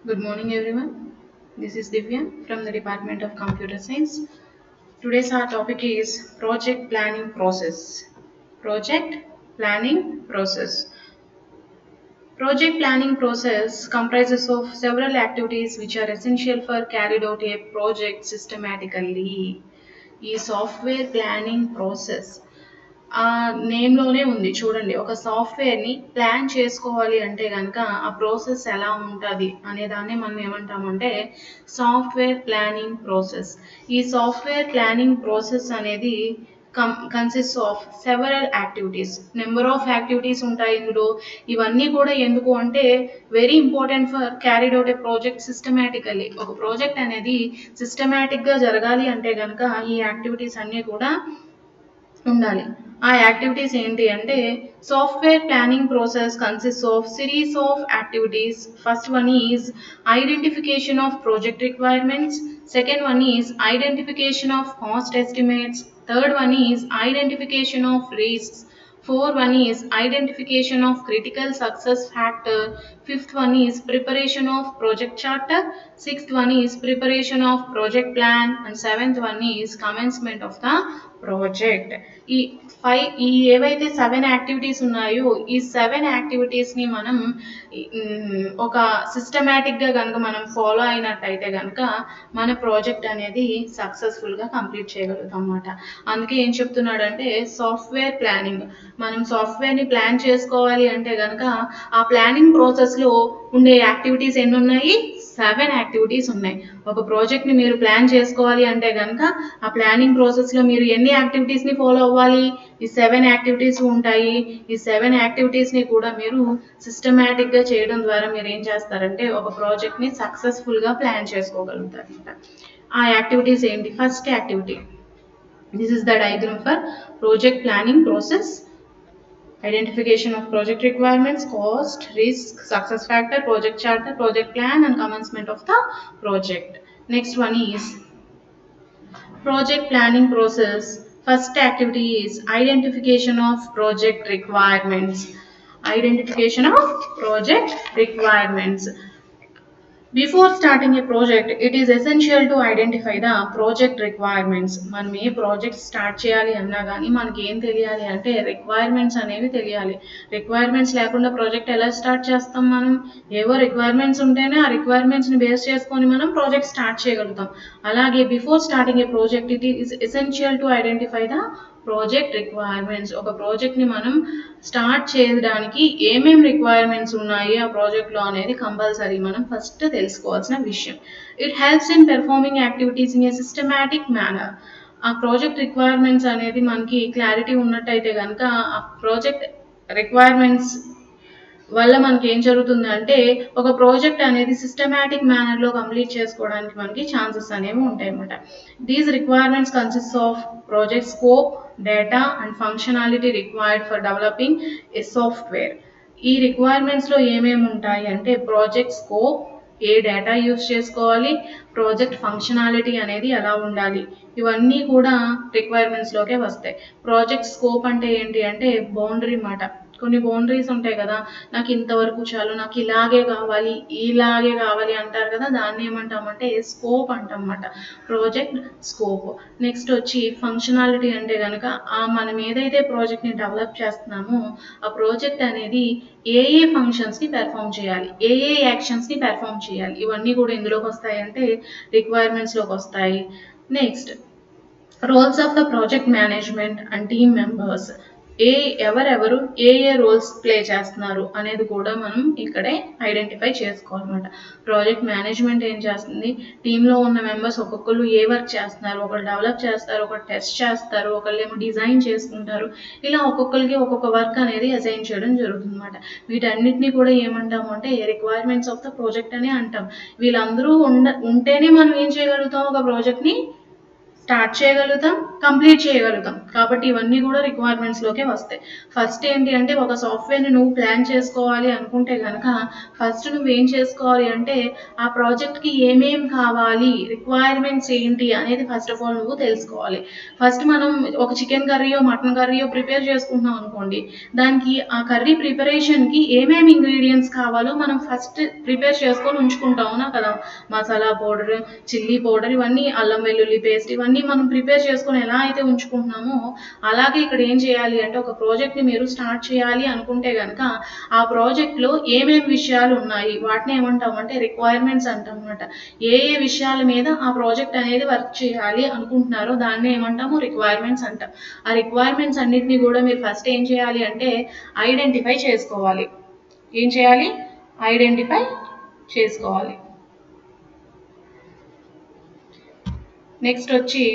Good morning, everyone. This is Divya from the Department of Computer Science. Today's our topic is project planning process. Project planning process. Project planning process comprises of several activities which are essential for carried out a project systematically. ఈ software planning process ఆ నేమ్లోనే ఉంది చూడండి. ఒక సాఫ్ట్వేర్ని plan చేసుకోవాలి అంటే కనుక ఆ ప్రాసెస్ ఎలా ఉంటుంది అనే దాన్ని మనం ఏమంటామంటే సాఫ్ట్వేర్ ప్లానింగ్ ప్రాసెస్. ఈ సాఫ్ట్వేర్ ప్లానింగ్ ప్రాసెస్ అనేది consist of several activities. Number of activities ఉంటాయి ఇందులో. ఇవన్నీ కూడా ఎందుకు అంటే very important for carried out A project systematically. ఒక ప్రాజెక్ట్ అనేది సిస్టమేటిక్గా జరగాలి అంటే కనుక ఈ యాక్టివిటీస్ అన్నీ కూడా ఉండాలి. ఆ యాక్టివిటీస్ ఏంటి అంటే software planning process consist of series of activities. First one is identification of project requirements. Second one is identification of cost estimates. Third one is identification of risks. Fourth one is identification of critical success factor. Fifth one is preparation of project charter. Sixth one is preparation of project plan. And seventh one is commencement of the project. ఈ ఏవైతే 7 activities ఉన్నాయో ఈ 7 యాక్టివిటీస్ని మనం ఒక సిస్టమేటిక్గా కనుక మనం follow అయినట్టయితే కనుక మన ప్రాజెక్ట్ అనేది సక్సెస్ఫుల్గా కంప్లీట్ చేయగలుగుతాం అన్నమాట. అందుకే ఏం చెప్తున్నాడంటే సాఫ్ట్వేర్ ప్లానింగ్. మనం సాఫ్ట్వేర్ని ప్లాన్ చేసుకోవాలి అంటే కనుక ఆ ప్లానింగ్ ప్రాసెస్లో ఉండే యాక్టివిటీస్ ఎన్ని ఉన్నాయి? 7 యాక్టివిటీస్ ఉన్నాయి. ఒక ప్రాజెక్ట్ని మీరు ప్లాన్ చేసుకోవాలి అంటే కనుక ఆ ప్లానింగ్ ప్రాసెస్లో మీరు ఎన్ని యాక్టివిటీస్ని ఫాలో అవ్వాలి? ఈ 7 యాక్టివిటీస్ ఉంటాయి. ఈ 7 యాక్టివిటీస్ని కూడా మీరు సిస్టమేటిక్గా చేయడం ద్వారా మీరు ఏం చేస్తారంటే ఒక ప్రాజెక్ట్ని సక్సెస్ఫుల్గా ప్లాన్ చేసుకోగలుగుతారు. ఆ యాక్టివిటీస్ ఏంటి? First activity, this is the diagram for project planning process. Identification of project requirements, cost, risk, success factor, project charter, project plan and commencement of the project. Next one is project planning process. First activity is identification of project requirements. Identification of project requirements. Before starting a project, it is essential to identify the project requirements. మనం ఏ project start చేయాలి అన్నా కానీ మనకి ఏం తెలియాలి అంటే requirements అనేవి తెలియాలి. రిక్వైర్మెంట్స్ లేకుండా ప్రాజెక్ట్ ఎలా స్టార్ట్ చేస్తాం? మనం ఏవో రిక్వైర్మెంట్స్ ఉంటేనే ఆ రిక్వైర్మెంట్స్ని బేస్ చేసుకొని మనం ప్రాజెక్ట్ స్టార్ట్ చేయగలుగుతాం. అలాగే before starting A project it is essential to identify the project requirements. ఒక ప్రాజెక్ట్ని మనం స్టార్ట్ చేయడానికి ఏమేమి రిక్వైర్మెంట్స్ ఉన్నాయి ఆ ప్రాజెక్ట్లో అనేది కంపల్సరీ మనం ఫస్ట్ తెలుసుకోవాల్సిన విషయం. It helps in performing activities in a systematic manner. ఆ ప్రాజెక్ట్ రిక్వైర్మెంట్స్ అనేది మనకి క్లారిటీ ఉన్నట్టయితే కనుక ఆ ప్రాజెక్ట్ రిక్వైర్మెంట్స్ వల్ల మనకి ఏం జరుగుతుంది అంటే ఒక ప్రాజెక్ట్ అనేది సిస్టమాటిక్ మేనర్లో కంప్లీట్ చేసుకోవడానికి మనకి ఛాన్సెస్ అనేవి ఉంటాయి అన్నమాట. These requirements consist of project scope, data and functionality required for developing A software. ఈ రిక్వైర్మెంట్స్లో ఏమేమి ఉంటాయి అంటే ప్రాజెక్ట్ స్కోప్, ఏ డేటా యూజ్ చేసుకోవాలి, ప్రాజెక్ట్ ఫంక్షనాలిటీ అనేది ఎలా ఉండాలి, ఇవన్నీ కూడా రిక్వైర్మెంట్స్లోకే వస్తాయి. ప్రాజెక్ట్ స్కోప్ అంటే ఏంటి అంటే బౌండరీ మాట. కొన్ని బౌండరీస్ ఉంటాయి కదా, నాకు ఇంతవరకు చాలు, నాకు ఇలాగే కావాలి అంటారు కదా, దాన్ని ఏమంటామంటే స్కోప్ అంటామన్నమాట. Project scope. నెక్స్ట్ వచ్చి ఫంక్షనాలిటీ అంటే కనుక మనం ఏదైతే ప్రాజెక్ట్ని డెవలప్ చేస్తున్నామో ఆ ప్రాజెక్ట్ అనేది ఏ ఫంక్షన్స్ని పెర్ఫామ్ చేయాలి, ఏ యాక్షన్స్ని పెర్ఫామ్ చేయాలి, ఇవన్నీ కూడా ఎందులోకి వస్తాయి అంటే రిక్వైర్మెంట్స్లోకి వస్తాయి. Next roles of the project management and team members. ఎవరెవరు ఏ రోల్స్ ప్లే చేస్తున్నారు అనేది కూడా మనం ఇక్కడే ఐడెంటిఫై చేసుకోవాలన్నమాట. ప్రాజెక్ట్ మేనేజ్మెంట్ ఏం చేస్తుంది, టీంలో ఉన్న మెంబర్స్ ఒక్కొక్కరు ఏ వర్క్ చేస్తున్నారు, ఒకరు డెవలప్ చేస్తారు, ఒకరు టెస్ట్ చేస్తారు, ఒకళ్ళు ఏమో డిజైన్ చేసుకుంటారు. ఇలా ఒక్కొక్కరికి ఒక్కొక్క వర్క్ అనేది అసైన్ చేయడం జరుగుతుంది అన్నమాట. వీటన్నిటిని కూడా ఏమంటాము అంటే రిక్వైర్మెంట్స్ ఆఫ్ ద ప్రాజెక్ట్ అని అంటాం. వీళ్ళందరూ ఉంటేనే మనం ఏం చేయగలుగుతాం, ఒక ప్రాజెక్ట్ని స్టార్ట్ చేయగలుగుతాం, కంప్లీట్ చేయగలుగుతాం. కాబట్టి ఇవన్నీ కూడా రిక్వైర్మెంట్స్లోకే వస్తాయి. ఫస్ట్ ఏంటి అంటే ఒక సాఫ్ట్వేర్ని నువ్వు ప్లాన్ చేసుకోవాలి అనుకుంటే కనుక ఫస్ట్ నువ్వేం చేసుకోవాలి అంటే ఆ ప్రాజెక్ట్కి ఏమేం కావాలి, రిక్వైర్మెంట్స్ ఏంటి అనేది ఫస్ట్ ఆఫ్ ఆల్ నువ్వు తెలుసుకోవాలి. ఫస్ట్ మనం ఒక చికెన్ కర్రీయో మటన్ కర్రీయో ప్రిపేర్ చేసుకుంటున్నాం అనుకోండి, దానికి ఆ కర్రీ ప్రిపరేషన్కి ఏమేమి ఇంగ్రీడియంట్స్ కావాలో మనం ఫస్ట్ ప్రిపేర్ చేసుకొని ఉంచుకుంటాం, అవునా కదా. మసాలా పౌడర్, చిల్లీ పౌడర్, ఇవన్నీ అల్లం వెల్లుల్లి పేస్ట్, ఇవన్నీ మనం ప్రిపేర్ చేసుకొని ఎలా అయితే ఉంచుకుంటున్నామో అలాగే ఇక్కడ ఏం చేయాలి అంటే ఒక ప్రాజెక్ట్ని మీరు స్టార్ట్ చేయాలి అనుకుంటే కనుక ఆ ప్రాజెక్ట్లో ఏమేమి విషయాలు ఉన్నాయి వాటిని ఏమంటామంటే రిక్వైర్మెంట్స్ అంటాం అన్నమాట. ఏ ఏ విషయాల మీద ఆ ప్రాజెక్ట్ అనేది వర్క్ చేయాలి అనుకుంటున్నారో దాన్ని ఏమంటాము రిక్వైర్మెంట్స్ అంటాం. ఆ రిక్వైర్మెంట్స్ అన్నిటిని కూడా మీరు ఫస్ట్ ఏం చేయాలి అంటే ఐడెంటిఫై చేసుకోవాలి. ఏం చేయాలి? ఐడెంటిఫై చేసుకోవాలి. నెక్స్ట్ వచ్చి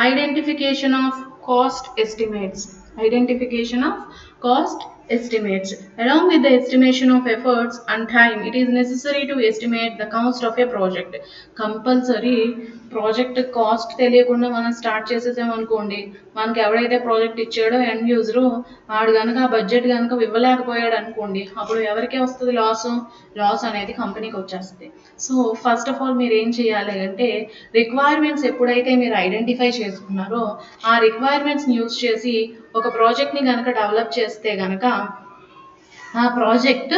identification of cost estimates. Identification of cost estimates. Along with the estimation of efforts and time, it is necessary to estimate the cost of a project. Compulsory project cost తెలియకుండా మనం start చేసేసామనుకోండి, మనకి ఎవడైతే project ఇచ్చాడో end user వాడు కనుక ఆ budget కనుక ఇవ్వలేకపోయాడు అనుకోండి, అప్పుడు ఎవరికే వస్తుంది లాస్ అనేది కంపెనీకి వచ్చేస్తుంది. సో ఫస్ట్ ఆఫ్ ఆల్ మీరు ఏం చేయాలి అంటే రిక్వైర్మెంట్స్ ఎప్పుడైతే మీరు ఐడెంటిఫై చేసుకున్నారో ఆ రిక్వైర్మెంట్స్ని యూజ్ చేసి ఒక ప్రాజెక్ట్ని కనుక డెవలప్ చేస్తే కనుక ఆ ప్రాజెక్ట్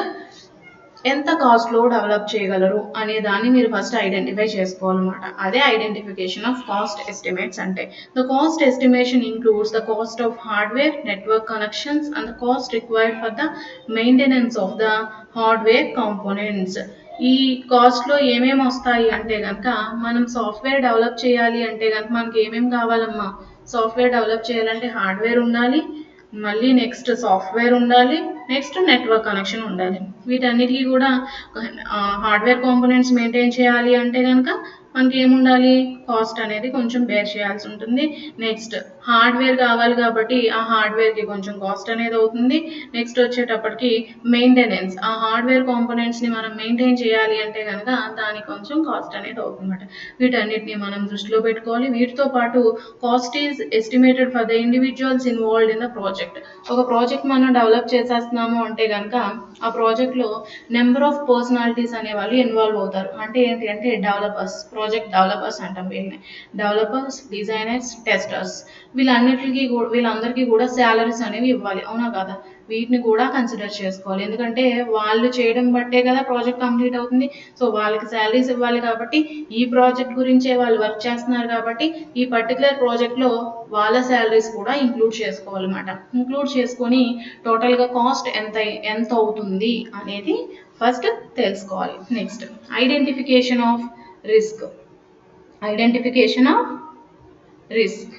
ఎంత కాస్ట్లో డెవలప్ చేయగలరు అనే దాన్ని మీరు ఫస్ట్ ఐడెంటిఫై చేసుకోవాలన్నమాట. అదే ఐడెంటిఫికేషన్ ఆఫ్ కాస్ట్ ఎస్టిమేట్స్ అంటే. The cost estimation includes the cost of hardware, network connections and the cost required for the maintenance of the hardware components. ఈ కాస్ట్లో ఏమేమి వస్తాయి అంటే కనుక మనం సాఫ్ట్వేర్ డెవలప్ చేయాలి అంటే కనుక మనకి ఏమేమి కావాలమ్మా? సాఫ్ట్వేర్ డెవలప్ చేయాలంటే హార్డ్వేర్ ఉండాలి, మళ్ళీ నెక్స్ట్ సాఫ్ట్వేర్ ఉండాలి, నెక్స్ట్ నెట్వర్క్ కనెక్షన్ ఉండాలి. వీటన్నిటికీ కూడా హార్డ్వేర్ కాంపోనెంట్స్ మెయింటైన్ చేయాలి అంటే కనుక మనకి ఏముండాలి? కాస్ట్ అనేది కొంచెం బేర్ చేయాల్సి ఉంటుంది. నెక్స్ట్ హార్డ్వేర్ కావాలి కాబట్టి ఆ హార్డ్వేర్కి కొంచెం కాస్ట్ అనేది అవుతుంది. నెక్స్ట్ వచ్చేటప్పటికి మెయింటెనెన్స్, ఆ హార్డ్వేర్ కాంపోనెంట్స్ని మనం మెయింటైన్ చేయాలి అంటే కనుక దానికి కొంచెం కాస్ట్ అనేది అవుతుంది అన్నమాట. వీటన్నిటిని మనం దృష్టిలో పెట్టుకోవాలి. వీటితో పాటు cost is estimated for the individuals involved in the project. ఒక ప్రాజెక్ట్ మనం డెవలప్ చేసేస్తున్నాము అంటే కనుక ఆ ప్రాజెక్ట్లో నెంబర్ ఆఫ్ పర్సనాలిటీస్ అనే వాళ్ళు ఇన్వాల్వ్ అవుతారు. అంటే ఏంటి అంటే డెవలపర్స్, ప్రాజెక్ట్ డెవలపర్స్ అంటాం వీళ్ళని. డెవలపర్స్, డిజైనర్స్, టెస్టర్స్, వీళ్ళందరికీ కూడా శాలరీస్ అనేవి ఇవ్వాలి, అవునా కదా. వీటిని కూడా కన్సిడర్ చేసుకోవాలి. ఎందుకంటే వాళ్ళు చేయడం బట్టే కదా ప్రాజెక్ట్ కంప్లీట్ అవుతుంది. సో వాళ్ళకి శాలరీస్ ఇవ్వాలి కాబట్టి ఈ ప్రాజెక్ట్ గురించే వాళ్ళు వర్క్ చేస్తున్నారు కాబట్టి ఈ పర్టికులర్ ప్రాజెక్ట్లో వాళ్ళ శాలరీస్ కూడా ఇంక్లూడ్ చేసుకోవాలన్నమాట. ఇంక్లూడ్ చేసుకొని టోటల్గా కాస్ట్ ఎంత అవుతుంది అనేది ఫస్ట్ తెలుసుకోవాలి. Next identification of risk. Identification of risk.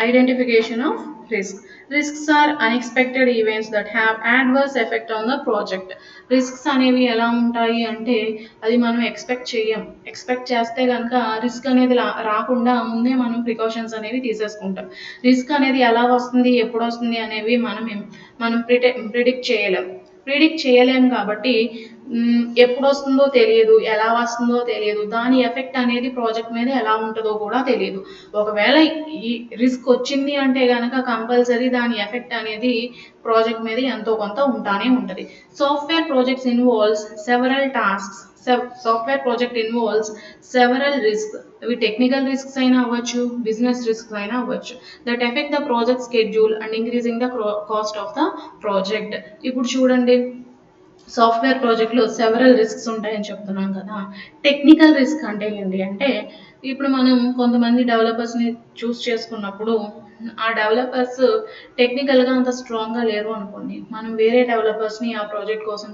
Identification of risk. Risks are unexpected events that have adverse effect on the project. Risks అనేవి ఎలా ఉంటాయి అంటే అది మనం ఎక్స్పెక్ట్ చేస్తే కనుక రిస్క్ అనేది రాకుండా ముందే మనం ప్రికాషన్స్ అనేవి తీసేసుకుంటాం. రిస్క్ అనేది ఎలా వస్తుంది, ఎప్పుడు వస్తుంది అనేవి మనం ప్రిడిక్ట్ చేయలేం కాబట్టి ఎప్పుడు వస్తుందో తెలియదు, ఎలా వస్తుందో తెలియదు, దాని ఎఫెక్ట్ అనేది ప్రాజెక్ట్ మీద ఎలా ఉంటుందో కూడా తెలియదు. ఒకవేళ ఈ రిస్క్ వచ్చింది అంటే కనుక కంపల్సరీ దాని ఎఫెక్ట్ అనేది ప్రాజెక్ట్ మీద ఎంతో కొంత ఉంటానే ఉంటుంది. Software projects involves several tasks. Software project involves several risk. ఇవి టెక్నికల్ రిస్క్స్ అయినా అవ్వచ్చు, బిజినెస్ రిస్క్స్ అయినా అవ్వచ్చు. That effect the project schedule and increasing the cost of the project. ఇప్పుడు చూడండి, సాఫ్ట్వేర్ ప్రాజెక్ట్లో సెవరల్ రిస్క్స్ ఉంటాయని చెప్తున్నాం కదా. టెక్నికల్ రిస్క్ అంటే ఏంటి అంటే ఇప్పుడు మనం కొంతమంది డెవలపర్స్ని చూస్ చేసుకున్నప్పుడు ఆ డెవలపర్స్ టెక్నికల్గా అంత స్ట్రాంగ్గా లేరు అనుకోండి, మనం వేరే డెవలపర్స్ని ఆ ప్రాజెక్ట్ కోసం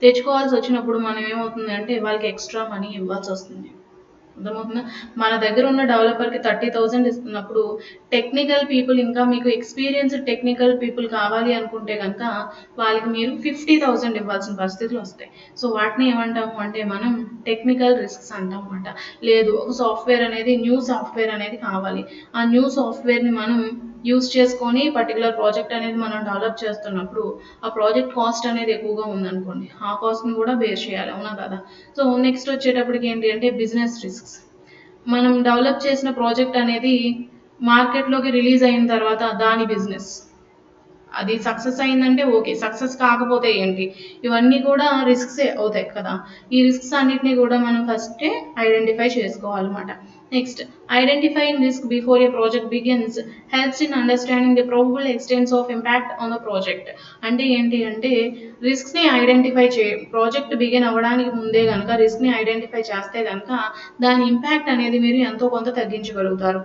తెచ్చుకోవాల్సి వచ్చినప్పుడు మనం ఏమవుతుంది అంటే వాళ్ళకి ఎక్స్ట్రా మనీ ఇవ్వాల్సి వస్తుంది. అర్థమవుతుందా? మన దగ్గర ఉన్న డెవలపర్కి 30,000 ఇస్తున్నప్పుడు టెక్నికల్ పీపుల్, ఇంకా మీకు ఎక్స్పీరియన్స్డ్ టెక్నికల్ పీపుల్ కావాలి అనుకుంటే కనుక వాళ్ళకి మీరు 50,000 ఇవ్వాల్సిన పరిస్థితులు వస్తాయి. సో వాటిని ఏమంటాము అంటే మనం టెక్నికల్ రిస్క్స్ అంటాం అన్నమాట. లేదు, ఒక సాఫ్ట్వేర్ అనేది న్యూ సాఫ్ట్వేర్ అనేది కావాలి, ఆ న్యూ సాఫ్ట్వేర్ని మనం యూస్ చేసుకొని పర్టికులర్ ప్రాజెక్ట్ అనేది మనం డెవలప్ చేస్తున్నప్పుడు ఆ ప్రాజెక్ట్ కాస్ట్ అనేది ఎక్కువగా ఉందనుకోండి, ఆ కాస్ట్ని కూడా బేర్ చేయాలి, అవునా కదా. సో నెక్స్ట్ వచ్చేటప్పటికి ఏంటి అంటే బిజినెస్ రిస్క్స్. మనం డెవలప్ చేసిన ప్రాజెక్ట్ అనేది మార్కెట్లోకి రిలీజ్ అయిన తర్వాత దాని బిజినెస్ అది సక్సెస్ అయిందంటే ఓకే, సక్సెస్ కాకపోతే ఏంటి, ఇవన్నీ కూడా రిస్క్సే అవుతాయి కదా. ఈ రిస్క్స్ అన్నిటిని కూడా మనం ఫస్టే ఐడెంటిఫై చేసుకోవాలన్నమాట. Next, identifying risk before A project begins helps in understanding the probable extents of impact on the project. అంటే ఏంటి అంటే రిస్క్ని ఐడెంటిఫై ప్రాజెక్ట్ బిగిన్ అవ్వడానికి ముందే కనుక రిస్క్ని ఐడెంటిఫై చేస్తే కనుక దాని ఇంపాక్ట్ అనేది మీరు ఎంతో కొంత తగ్గించగలుగుతారు,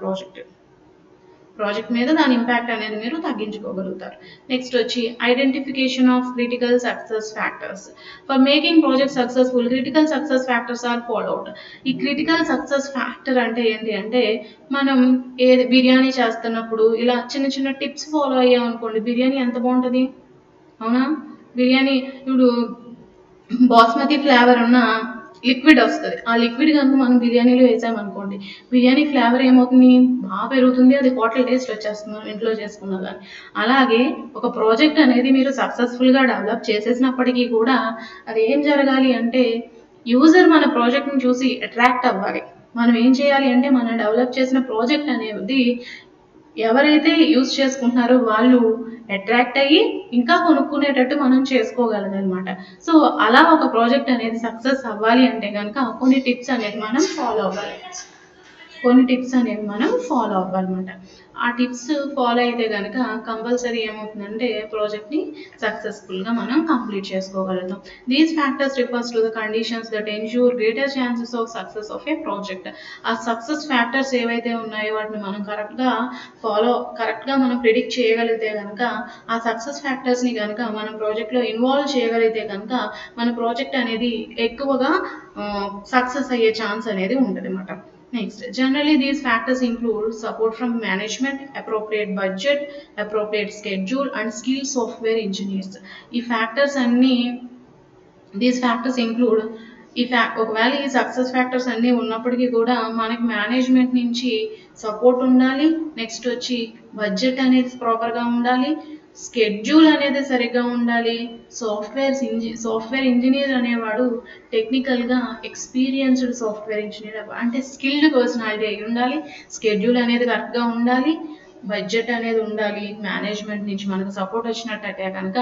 ప్రాజెక్ట్ మీద దాని ఇంపాక్ట్ అనేది మీరు తగ్గించుకోగలుగుతారు. నెక్స్ట్ వచ్చి identification of critical success factors. For making project successful critical success factors are followed. ఈ క్రిటికల్ సక్సెస్ ఫ్యాక్టర్ అంటే ఏంటి అంటే మనం ఏది బిర్యానీ చేస్తున్నప్పుడు ఇలా చిన్న చిన్న టిప్స్ ఫాలో అయ్యాం అనుకోండి, బిర్యానీ ఎంత బాగుంటుంది, అవునా. బిర్యానీ ఇప్పుడు బాస్మతి ఫ్లేవర్ ఉన్న లిక్విడ్ వస్తుంది, ఆ లిక్విడ్ కనుక మనం బిర్యానీలో వేసామనుకోండి, బిర్యానీ ఫ్లేవర్ ఏమవుతుంది, బాగా పెరుగుతుంది, అది హోటల్ టేస్ట్ వచ్చేస్తుంది మనం ఇంట్లో చేసుకున్నా కానీ. అలాగే ఒక ప్రాజెక్ట్ అనేది మీరు సక్సెస్ఫుల్గా డెవలప్ చేసేసినప్పటికీ కూడా అది ఏం జరగాలి అంటే యూజర్ మన ప్రాజెక్ట్ని చూసి అట్రాక్ట్ అవ్వాలి. మనం ఏం చేయాలి అంటే మనం డెవలప్ చేసిన ప్రాజెక్ట్ అనేది ఎవరైతే యూజ్ చేసుకుంటున్నారో వాళ్ళు అట్రాక్ట్ అయ్యి ఇంకా కొనుక్కునేటట్టు మనం చేసుకోగలదన్నమాట. సో అలా ఒక ప్రాజెక్ట్ అనేది సక్సెస్ అవ్వాలి అంటే కనుక కొన్ని టిప్స్ అనేది మనం ఫాలో అవ్వాలన్నమాట. ఆ టిప్స్ ఫాలో అయితే కనుక కంపల్సరీ ఏమవుతుందంటే ప్రాజెక్ట్ని సక్సెస్ఫుల్గా మనం కంప్లీట్ చేసుకోగలుగుతాం. These factors refers to the conditions that ensure greater chances of success of a project. ఆ సక్సెస్ ఫ్యాక్టర్స్ ఏవైతే ఉన్నాయో వాటిని మనం కరెక్ట్గా మనం ప్రిడిక్ట్ చేయగలిగితే కనుక ఆ సక్సెస్ ఫ్యాక్టర్స్ని కనుక మనం ప్రాజెక్ట్లో ఇన్వాల్వ్ చేయగలిగితే కనుక మన ప్రాజెక్ట్ అనేది ఎక్కువగా సక్సెస్ అయ్యే ఛాన్స్ అనేది ఉంటుంది అన్నమాట. Next, generally these factors include support from management, appropriate budget, appropriate schedule, and skilled software engineers. These factors include ఒకవేళ ఈ సక్సెస్ ఫ్యాక్టర్స్ అన్నీ ఉన్నప్పటికీ కూడా మనకి మేనేజ్మెంట్ నుంచి సపోర్ట్ ఉండాలి. నెక్స్ట్ వచ్చి బడ్జెట్ అనేది ప్రాపర్గా ఉండాలి, స్కెడ్యూల్ అనేది సరిగ్గా ఉండాలి, సాఫ్ట్వేర్ ఇంజనీర్ అనేవాడు టెక్నికల్గా ఎక్స్పీరియన్స్డ్ సాఫ్ట్వేర్ ఇంజనీర్ అంటే స్కిల్డ్ పర్సనాలిటీ అయి ఉండాలి, స్కెడ్యూల్ అనేది కరెక్ట్గా ఉండాలి, బడ్జెట్ అనేది ఉండాలి, మేనేజ్మెంట్ నుంచి మనకు సపోర్ట్ వచ్చినట్టయితే కనుక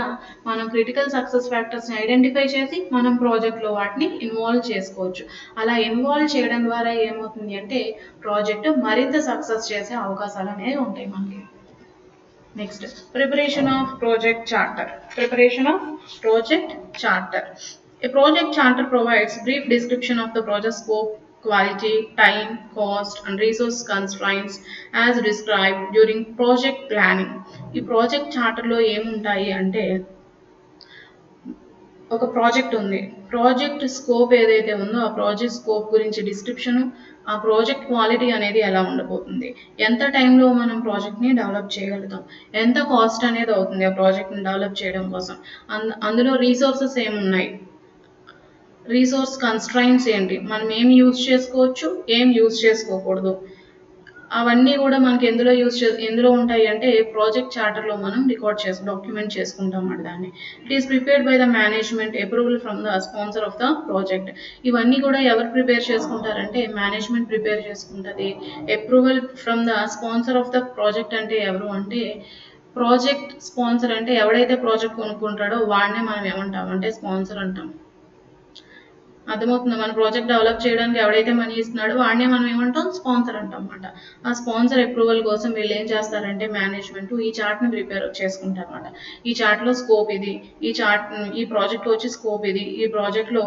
మనం క్రిటికల్ సక్సెస్ ఫ్యాక్టర్స్ని ఐడెంటిఫై చేసి మనం ప్రాజెక్ట్లో వాటిని ఇన్వాల్వ్ చేసుకోవచ్చు. అలా ఇన్వాల్వ్ చేయడం ద్వారా ఏమవుతుంది అంటే ప్రాజెక్ట్ మరింత సక్సెస్ చేసే అవకాశాలు అనేవి ఉంటాయి మనకి. Next, preparation of project charter. A project charter provides brief description of the project scope, quality, time, cost, and resource constraints as described during project planning. ఈ ప్రాజెక్ట్ చార్టర్లో ఏముంటాయి అంటే ఒక ప్రాజెక్ట్ ఉంది, ప్రాజెక్ట్ స్కోప్ ఏదైతే ఉందో ఆ ప్రాజెక్ట్ స్కోప్ గురించి description, ఆ ప్రాజెక్ట్ క్వాలిటీ అనేది ఎలా ఉండబోతుంది, ఎంత టైంలో మనం ప్రాజెక్ట్ని డెవలప్ చేయగలుగుతాం, ఎంత కాస్ట్ అనేది అవుతుంది ఆ ప్రాజెక్ట్ని డెవలప్ చేయడం కోసం, అందులో రీసోర్సెస్ ఏమున్నాయి, రీసోర్స్ కన్స్ట్రైన్స్ ఏంటి, మనం ఏం యూజ్ చేసుకోవచ్చు ఏం యూజ్ చేసుకోకూడదు, అవన్నీ కూడా మనకి ఎందులో ఉంటాయి అంటే ప్రాజెక్ట్ చార్టర్లో మనం డాక్యుమెంట్ చేసుకుంటాం అన్నమాట దాన్ని. It is prepared by the management, approval from the sponsor of the project. ఇవన్నీ కూడా ఎవరు ప్రిపేర్ చేసుకుంటారంటే మేనేజ్మెంట్ ప్రిపేర్ చేసుకుంటుంది. Approval from the sponsor of the project అంటే ఎవరు అంటే ప్రాజెక్ట్ స్పాన్సర్, అంటే ఎవడైతే ప్రాజెక్ట్ కొనుక్కుంటాడో వాడినే మనం ఏమంటామంటే స్పాన్సర్ అంటాం. అర్థమవుతుంది, మన ప్రాజెక్ట్ డెవలప్ చేయడానికి ఎవడైతే మనీ ఇస్తున్నాడో వాడినే మనం ఏమంటాం స్పాన్సర్ అంటాం అన్నమాట. ఆ స్పాన్సర్ అప్రూవల్ కోసం వీళ్ళు ఏం చేస్తారంటే మేనేజ్మెంట్ ఈ చార్ట్ని ప్రిపేర్ చేసుకుంటారు అన్నమాట. ఈ చార్ట్లో స్కోప్ ఇది, ఈ ప్రాజెక్ట్ వచ్చి స్కోప్ ఇది, ఈ ప్రాజెక్ట్లో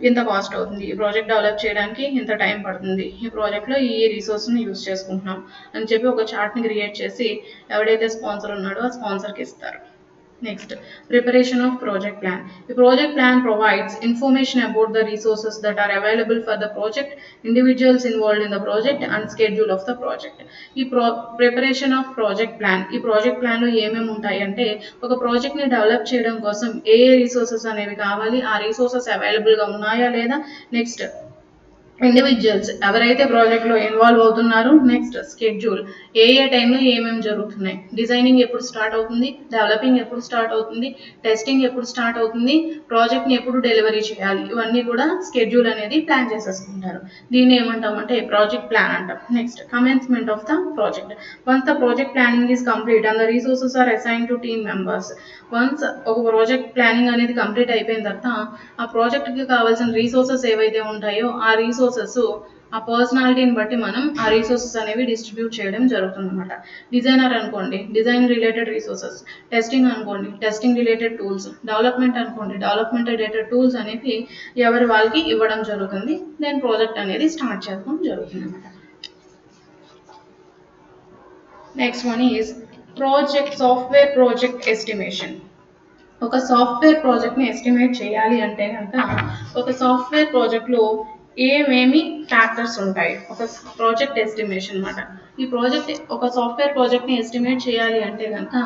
ఇంత కాస్ట్ అవుతుంది, ఈ ప్రాజెక్ట్ డెవలప్ చేయడానికి ఇంత టైం పడుతుంది, ఈ ప్రాజెక్ట్లో ఈ రిసోర్స్ని యూజ్ చేసుకుంటున్నాం అని చెప్పి ఒక చార్ట్ని క్రియేట్ చేసి ఎవడైతే స్పాన్సర్ ఉన్నాడో ఆ స్పాన్సర్కి ఇస్తారు. Next, preparation of project plan. The project plan provides information about the resources that are available for the project, individuals involved in the project, and schedule of the project. ఈ preparation of project plan, ఈ project plan లో ఏమేమి ఉంటాయి అంటే ఒక ప్రాజెక్ట్ని develop చేయడం కోసం ఏ రిసోర్సెస్ అనేవి కావాలి, ఆ రిసోర్సెస్ అవైలబుల్గా ఉన్నాయా లేదా, నెక్స్ట్ ఇండివిజువల్స్ ఎవరైతే ప్రాజెక్ట్లో ఇన్వాల్వ్ అవుతున్నారో, నెక్స్ట్ స్కెడ్యూల్ ఏ ఏ టైంలో ఏమేమి జరుగుతున్నాయి, డిజైనింగ్ ఎప్పుడు స్టార్ట్ అవుతుంది, డెవలపింగ్ ఎప్పుడు స్టార్ట్ అవుతుంది, టెస్టింగ్ ఎప్పుడు స్టార్ట్ అవుతుంది, ప్రాజెక్ట్ని ఎప్పుడు డెలివరీ చేయాలి, ఇవన్నీ కూడా స్కెడ్యూల్ అనేది ప్లాన్ చేసేసుకుంటారు. దీన్ని ఏమంటామంటే ప్రాజెక్ట్ ప్లాన్ అంటాం. Next commencement of the project. Once the project planning is complete and the resources are assign to team members. Once ఒక ప్రాజెక్ట్ ప్లానింగ్ అనేది కంప్లీట్ అయిపోయిన తర్వాత ఆ ప్రాజెక్ట్కి కావాల్సిన రీసోర్సెస్ ఏవైతే ఉంటాయో ఆ రీసోర్సెస్ ఆ పర్సనాలిటీని బట్టి మనం ఆ రీసోర్సెస్ అనేవి డిస్ట్రిబ్యూట్ చేయడం జరుగుతుంది అనమాట. డిజైనర్ అనుకోండి డిజైన్ రిలేటెడ్ రీసోర్సెస్, టెస్టింగ్ అనుకోండి టెస్టింగ్ రిలేటెడ్ టూల్స్, డెవలప్మెంట్ అనుకోండి డెవలప్మెంట్ రిలేటెడ్ టూల్స్ అనేవి ఎవరి వాళ్ళకి ఇవ్వడం జరుగుతుంది. దెన్ ప్రాజెక్ట్ అనేది స్టార్ట్ చేయడం జరుగుతుంది అనమాట. Next one is software project estimation. ఒక సాఫ్ట్వేర్ ప్రాజెక్ట్ని ఎస్టిమేట్ చేయాలి అంటే కనుక ఒక సాఫ్ట్వేర్ ప్రాజెక్ట్లో ఏమేమి ఫ్యాక్టర్స్ ఉంటాయి, ఒక ప్రాజెక్ట్ ఎస్టిమేషన్ అనమాట. ఒక సాఫ్ట్వేర్ ప్రాజెక్ట్ని ఎస్టిమేట్ చేయాలి అంటే కనుక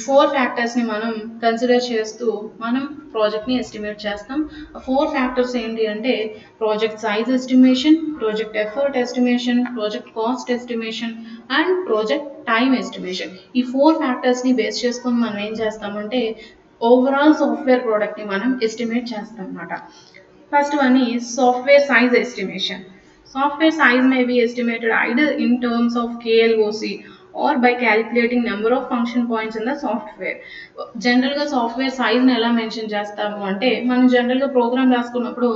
4 ఫ్యాక్టర్స్ని మనం కన్సిడర్ చేస్తూ మనం ప్రాజెక్ట్ని ఎస్టిమేట్ చేస్తాం. 4 ఫ్యాక్టర్స్ ఏంటి అంటే project size estimation, project effort estimation, project cost estimation and project time estimation. ఈ 4 ఫ్యాక్టర్స్ని బేస్ చేసుకొని మనం ఏం చేస్తామంటే ఓవరాల్ సాఫ్ట్వేర్ ప్రోడక్ట్ని మనం ఎస్టిమేట్ చేస్తాం అన్నమాట. First one is software size estimation. Software size may be estimated either in terms of KLOC or by calculating number of function points in the software. జనరల్గా సాఫ్ట్వేర్ సైజ్ని ఎలా మెన్షన్ చేస్తాము అంటే మనం జనరల్గా ప్రోగ్రామ్ రాసుకున్నప్పుడు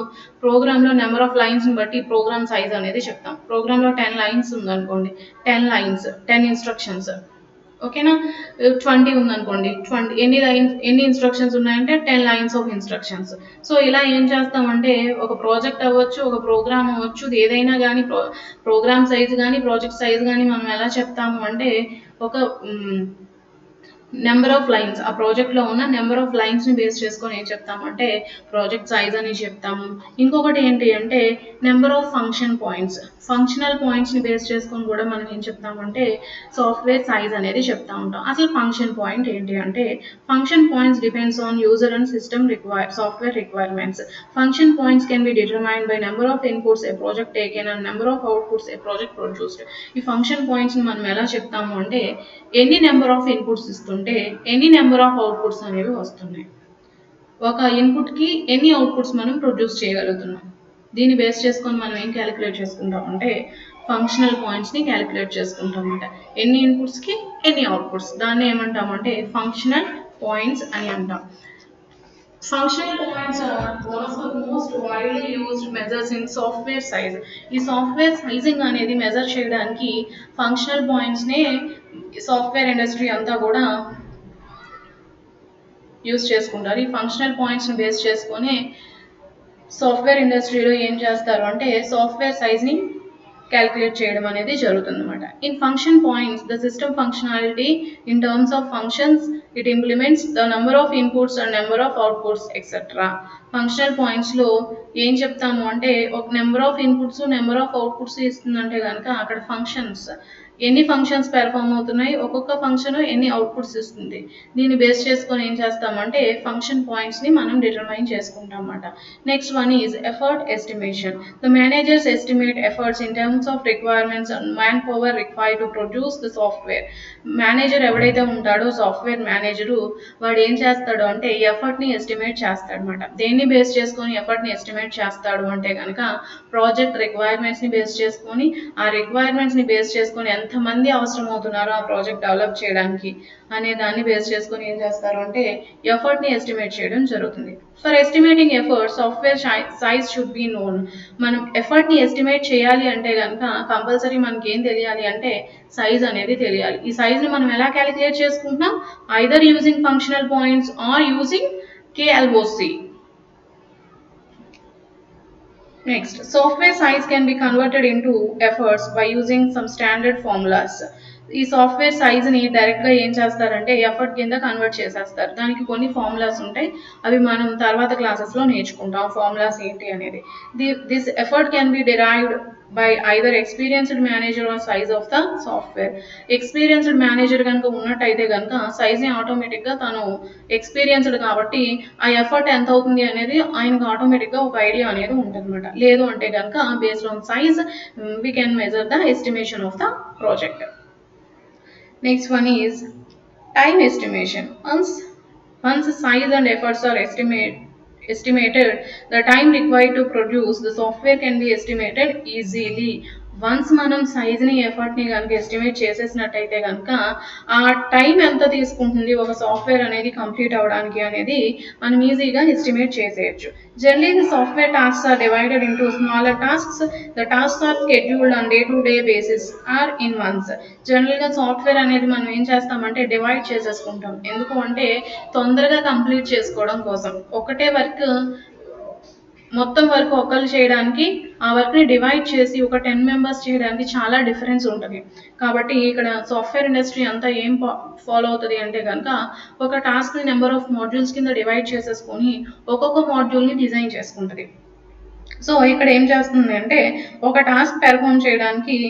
ప్రోగ్రాంలో నెంబర్ ఆఫ్ లైన్స్ని బట్టి programme size అనేది చెప్తాం. ప్రోగ్రాంలో 10 లైన్స్ ఉందనుకోండి 10 లైన్స్ 10 ఇన్స్ట్రక్షన్స్, ఓకేనా. 20 ఉందనుకోండి 20 ఎన్ని ఇన్స్ట్రక్షన్స్ ఉన్నాయంటే 10 లైన్స్ ఆఫ్ ఇన్స్ట్రక్షన్స్. సో ఇలా ఏం చేస్తామంటే ఒక ప్రాజెక్ట్ అవ్వచ్చు, ఒక ప్రోగ్రామ్ అవ్వచ్చు, ఏదైనా కానీ ప్రోగ్రామ్ సైజ్ కానీ ప్రాజెక్ట్ సైజ్ కానీ మనం ఎలా చెప్తాము అంటే ఒక నెంబర్ ఆఫ్ లైన్స్, ఆ ప్రాజెక్ట్లో ఉన్న నెంబర్ ఆఫ్ లైన్స్ని బేస్ చేసుకొని ఏం చెప్తామంటే ప్రాజెక్ట్ సైజ్ అని చెప్తాము. ఇంకొకటి ఏంటి అంటే number of function points, functional పాయింట్స్ని బేస్ చేసుకొని కూడా మనం ఏం చెప్తామంటే సాఫ్ట్వేర్ సైజ్ అనేది చెప్తా ఉంటాం. అసలు ఫంక్షన్ పాయింట్ ఏంటి అంటే function points depends on user and system software requirements. Function points can be determined by number of inputs A project taken and number of outputs A project produced. ఈ function పాయింట్స్ని మనం ఎలా చెప్తాము అంటే ఎన్ని number of inputs ఇస్తుంటే ఎన్ని number of outputs అనేవి వస్తున్నాయి, ఒక ఇన్పుట్కి ఎన్ని అవుట్పుట్స్ మనం ప్రొడ్యూస్ చేయగలుగుతున్నాం. దీన్ని బేస్ చేసుకొని మనం ఏం క్యాలిక్యులేట్ చేసుకుంటాం అంటే ఫంక్షనల్ పాయింట్స్ని క్యాలిక్యులేట్ చేసుకుంటాం అన్నమాట. ఎన్ని ఇన్పుట్స్కి ఎన్ని అవుట్పుట్స్, దాన్ని ఏమంటామంటే ఫంక్షనల్ పాయింట్స్ అని అంటాం. Functional points are one of the most widely used measures in software size. ఈ సాఫ్ట్వేర్ సైజింగ్ అనేది మెజర్ చేయడానికి ఫంక్షనల్ పాయింట్స్నే సాఫ్ట్వేర్ ఇండస్ట్రీ అంతా కూడా యూజ్ చేసుకుంటారు. ఈ ఫంక్షనల్ పాయింట్స్ని బేస్ చేసుకొని సాఫ్ట్వేర్ ఇండస్ట్రీలో ఏం చేస్తారు అంటే సాఫ్ట్వేర్ సైజ్ని క్యాలిక్యులేట్ చేయడం అనేది జరుగుతుంది అనమాట. In function points the system functionality in terms of functions it implements the number of inputs and number of outputs etcetera. Functional పాయింట్స్లో ఏం చెప్తాము అంటే ఒక number of inputs number of outputs ఇస్తుందంటే కనుక అక్కడ ఫంక్షన్స్ ఎన్ని ఫంక్షన్స్ పెర్ఫామ్ అవుతున్నాయి, ఒక్కొక్క ఫంక్షన్ ఎన్ని అవుట్పుట్స్ ఇస్తుంది, దీన్ని బేస్ చేసుకొని ఏం చేస్తామంటే ఫంక్షన్ పాయింట్స్ని మనం డిటర్మైన్ చేసుకుంటాం అన్నమాట. Next one is effort estimation. The managers estimate efforts in terms of requirements and man power required to produce the software. Manager ఎవడైతే ఉంటాడో సాఫ్ట్వేర్ మేనేజరు వాడు ఏం చేస్తాడు అంటే ఎఫర్ట్ని ఎస్టిమేట్ చేస్తాడు అనమాట. దేన్ని బేస్ చేసుకొని ఎఫర్ట్ని ఎస్టిమేట్ చేస్తాడు అంటే కనుక ప్రాజెక్ట్ రిక్వైర్మెంట్స్ని బేస్ చేసుకొని ఆ రిక్వైర్మెంట్స్ని బేస్ చేసుకొని ఎంతమంది అవసరం అవుతున్నారో ఆ ప్రాజెక్ట్ డెవలప్ చేయడానికి అనే దాన్ని బేస్ చేసుకొని ఏం చేస్తారు అంటే ఎఫర్ట్ని ఎస్టిమేట్ చేయడం జరుగుతుంది. For estimating effort software size should be known. మనం ఎఫర్ట్ని ఎస్టిమేట్ చేయాలి అంటే కనుక కంపల్సరీ మనకి ఏం తెలియాలి అంటే సైజ్ అనేది తెలియాలి. ఈ సైజ్ని మనం ఎలా క్యాలిక్యులేట్ చేసుకుంటున్నాం, either using functional points or using KLOC. Next, software size can be converted into efforts by using some standard formulas. ఈ సాఫ్ట్వేర్ సైజ్ని డైరెక్ట్గా ఏం చేస్తారంటే ఎఫర్ట్ కింద కన్వర్ట్ చేసేస్తారు. దానికి కొన్ని ఫార్ములాస్ ఉంటాయి, అవి మనం తర్వాత క్లాసెస్లో నేర్చుకుంటాం ఫార్ములాస్ ఏంటి అనేది. This effort can be derived by either experienced manager or size of the software. Experienced manager కనుక ఉన్నట్టయితే కనుక సైజ్ని ఆటోమేటిక్గా తను ఎక్స్పీరియన్స్డ్ కాబట్టి ఆ ఎఫర్ట్ ఎంత అవుతుంది అనేది ఆయనకు ఆటోమేటిక్గా ఒక ఐడియా అనేది ఉంటుందన్నమాట. లేదు అంటే కనుక based on size we can measure the estimation of the project. Next one is time estimation. Once size and efforts are estimated, the time required to produce the software can be estimated easily. Once మనం సైజ్ని ఎఫర్ట్ని కనుక estimate చేసేసినట్టయితే కనుక ఆ time ఎంత తీసుకుంటుంది ఒక software అనేది complete అవ్వడానికి అనేది మనం ఈజీగా ఎస్టిమేట్ చేసేయచ్చు. Generally the software tasks are divided into smaller tasks. The tasks are scheduled on day to day basis or in months. జనరల్గా సాఫ్ట్వేర్ అనేది మనం ఏం చేస్తామంటే డివైడ్ చేసేసుకుంటాం. ఎందుకు అంటే తొందరగా కంప్లీట్ చేసుకోవడం కోసం. ఒకటే వర్క్ మొత్తం వర్క్ ఒకళ్ళు చేయడానికి ఆ వర్క్ని డివైడ్ చేసి ఒక 10 మెంబర్స్ చేయడానికి చాలా డిఫరెన్స్ ఉంటుంది. కాబట్టి ఇక్కడ సాఫ్ట్వేర్ ఇండస్ట్రీ అంతా ఏం ఫాలో అవుతుంది అంటే కనుక ఒక టాస్క్ని నెంబర్ ఆఫ్ మాడ్యూల్స్ కింద డివైడ్ చేసేసుకొని ఒక్కొక్క మాడ్యూల్ని డిజైన్ చేసుకుంటుంది. సో ఇక్కడ ఏం చేస్తుంది అంటే ఒక టాస్క్ పెర్ఫామ్ చేయడానికి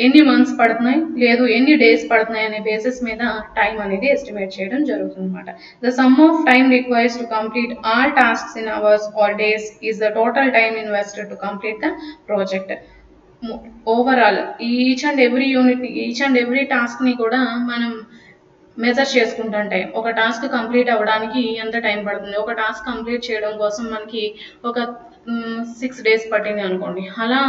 ఎన్ని మంత్స్ పడుతున్నాయి లేదు ఎన్ని డేస్ పడుతున్నాయి అనే బేసిస్ మీద టైం అనేది ఎస్టిమేట్ చేయడం జరుగుతుంది అనమాట. The sum of time requires to complete all tasks in hours or days is the total time invested to complete the project. Overall each and every టాస్క్ని కూడా మనం మెజర్ చేసుకుంటుంటాయి. ఒక టాస్క్ కంప్లీట్ అవ్వడానికి ఎంత టైం పడుతుంది, ఒక టాస్క్ కంప్లీట్ చేయడం కోసం మనకి ఒక 6 days పట్టింది అనుకోండి. అలా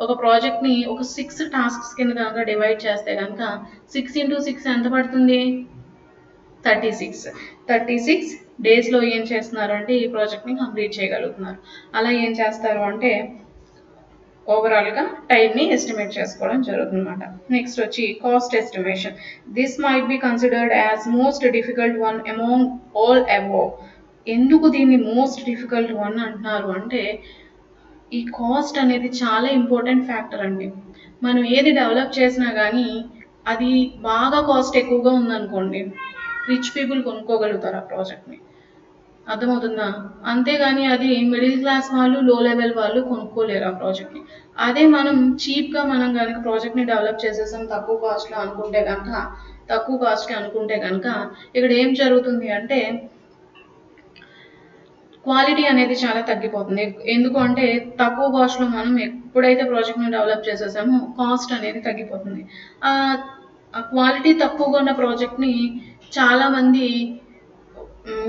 ఒక ప్రాజెక్ట్ని ఒక 6 టాస్క్స్ కింద కనుక డివైడ్ చేస్తే కనుక 6 into 6 ఎంత పడుతుంది? 36 డేస్లో ఏం చేస్తున్నారు అంటే ఈ ప్రాజెక్ట్ని కంప్లీట్ చేయగలుగుతున్నారు. అలా ఏం చేస్తారు అంటే ఓవరాల్గా టైంని ఎస్టిమేట్ చేసుకోవడం జరుగుతుందన్నమాట. నెక్స్ట్ వచ్చి cost estimation. This might be considered as most difficult one among all above. ఎందుకు దీన్ని మోస్ట్ డిఫికల్ట్ వన్ అంటున్నారు అంటే ఈ కాస్ట్ అనేది చాలా ఇంపార్టెంట్ ఫ్యాక్టర్ అండి. మనం ఏది డెవలప్ చేసినా కానీ అది బాగా కాస్ట్ ఎక్కువగా ఉందనుకోండి, రిచ్ పీపుల్ కొనుక్కోగలుగుతారు ఆ ప్రాజెక్ట్ని. అర్థమవుతుందా? అంతేగాని అది మిడిల్ క్లాస్ వాళ్ళు లో లెవెల్ వాళ్ళు కొనుక్కోలేరు ఆ ప్రాజెక్ట్ని. అదే మనం చీప్గా మనం కనుక ప్రాజెక్ట్ని డెవలప్ చేసేసాం తక్కువ కాస్ట్కి అనుకుంటే కనుక ఇక్కడ ఏం జరుగుతుంది అంటే క్వాలిటీ అనేది చాలా తగ్గిపోతుంది. ఎందుకు అంటే తక్కువ కాస్ట్లో మనం ఎప్పుడైతే ప్రాజెక్ట్ని డెవలప్ చేసేసామో కాస్ట్ అనేది తగ్గిపోతుంది. ఆ క్వాలిటీ తక్కువగా ఉన్న ప్రాజెక్ట్ని చాలామంది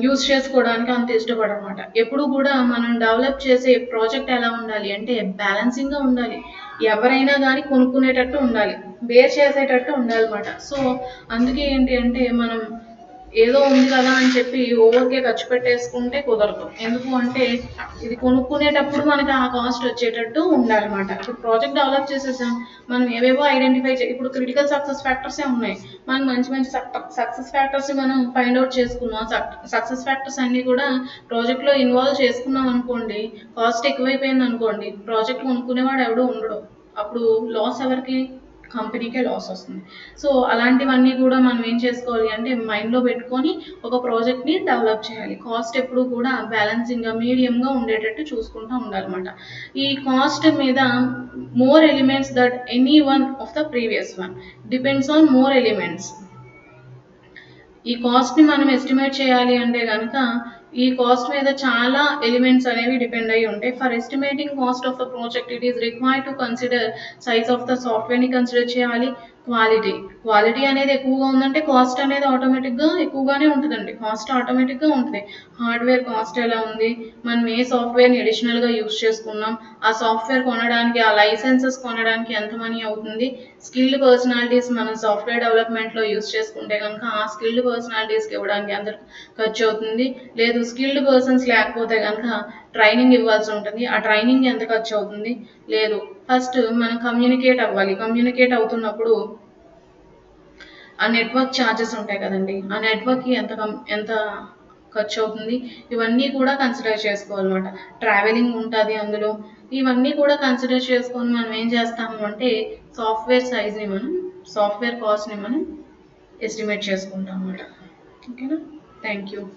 యూజ్ చేసుకోవడానికి అంత ఇష్టపడనమాట. ఎప్పుడు కూడా మనం డెవలప్ చేసే ప్రాజెక్ట్ ఎలా ఉండాలి అంటే బ్యాలెన్సింగ్గా ఉండాలి, ఎవరైనా కానీ కొనుక్కునేటట్టు ఉండాలి, బేర్ చేసేటట్టు ఉండాలన్నమాట. సో అందుకే ఏంటి అంటే మనం ఏదో ఉంది కదా అని చెప్పి ఓవర్కే ఖర్చు పెట్టేసుకుంటే కుదరదు. ఎందుకు అంటే ఇది కొనుక్కునేటప్పుడు మనకి ఆ కాస్ట్ వచ్చేటట్టు ఉండాలన్నమాట. ఇప్పుడు ప్రాజెక్ట్ డెవలప్ చేసేసాం, మనం ఏవేవో ఐడెంటిఫై ఇప్పుడు క్రిటికల్ సక్సెస్ ఫ్యాక్టర్సే ఉన్నాయి. మనం మంచి సక్సెస్ ఫ్యాక్టర్స్ మనం ఫైండ్ అవుట్ చేసుకున్నాం. సక్సెస్ ఫ్యాక్టర్స్ అన్నీ కూడా ప్రాజెక్ట్లో ఇన్వాల్వ్ చేసుకున్నాం అనుకోండి, కాస్ట్ ఎక్కువైపోయింది అనుకోండి, ప్రాజెక్ట్ కొనుక్కునేవాడు ఎవడో ఉండడు. అప్పుడు లాస్ ఎవరికి? కంపెనీకే లాస్ వస్తుంది. సో అలాంటివన్నీ కూడా మనం ఏం చేసుకోవాలి అంటే మైండ్లో పెట్టుకొని ఒక ప్రాజెక్ట్ని డెవలప్ చేయాలి. కాస్ట్ ఎప్పుడు కూడా బ్యాలెన్సింగ్గా మీడియంగా ఉండేటట్టు చూసుకుంటూ ఉండాలన్నమాట. ఈ కాస్ట్ మీద more elements that any one of the previous one depends on more elements. ఈ కాస్ట్ని మనం ఎస్టిమేట్ చేయాలి అంటే కనుక ఈ కాస్ట్ మీద చాలా ఎలిమెంట్స్ అనేవి డిపెండ్ అయ్యి ఉంటాయి. For estimating cost of the project it is required to consider size of the సాఫ్ట్వేర్ని కన్సిడర్ చేయాలి. క్వాలిటీ అనేది ఎక్కువగా ఉందంటే కాస్ట్ అనేది ఆటోమేటిక్గా ఎక్కువగానే ఉంటుందండి. కాస్ట్ ఆటోమేటిక్గా ఉంటుంది. హార్డ్వేర్ కాస్ట్ ఎలా ఉంది, మనం ఏ సాఫ్ట్వేర్ని అడిషనల్గా యూజ్ చేసుకున్నాం, ఆ సాఫ్ట్వేర్ కొనడానికి ఆ లైసెన్సెస్ కొనడానికి ఎంత మనీ అవుతుంది, స్కిల్డ్ పర్సనాలిటీస్ మనం సాఫ్ట్వేర్ డెవలప్మెంట్లో యూజ్ చేసుకుంటే కనుక ఆ స్కిల్డ్ పర్సనాలిటీస్కి ఇవ్వడానికి ఎంత ఖర్చు అవుతుంది, లేదు స్కిల్డ్ పర్సన్స్ లేకపోతే కనుక ట్రైనింగ్ ఇవ్వాల్సి ఉంటుంది, ఆ ట్రైనింగ్ ఎంత ఖర్చు అవుతుంది, లేదు ఫస్ట్ మనం కమ్యూనికేట్ అవుతున్నప్పుడు ఆ నెట్వర్క్ ఛార్జెస్ ఉంటాయి కదండి, ఆ నెట్వర్క్కి ఎంత ఖర్చు అవుతుంది, ఇవన్నీ కూడా కన్సిడర్ చేసుకోవాలన్నమాట. ట్రావెలింగ్ ఉంటుంది అందులో, ఇవన్నీ కూడా కన్సిడర్ చేసుకొని మనం ఏం చేస్తాము అంటే సాఫ్ట్వేర్ సైజ్ని మనం సాఫ్ట్వేర్ కాస్ట్ని మనం ఎస్టిమేట్ చేసుకుంటాం అన్నమాట. ఓకేనా? Thank you.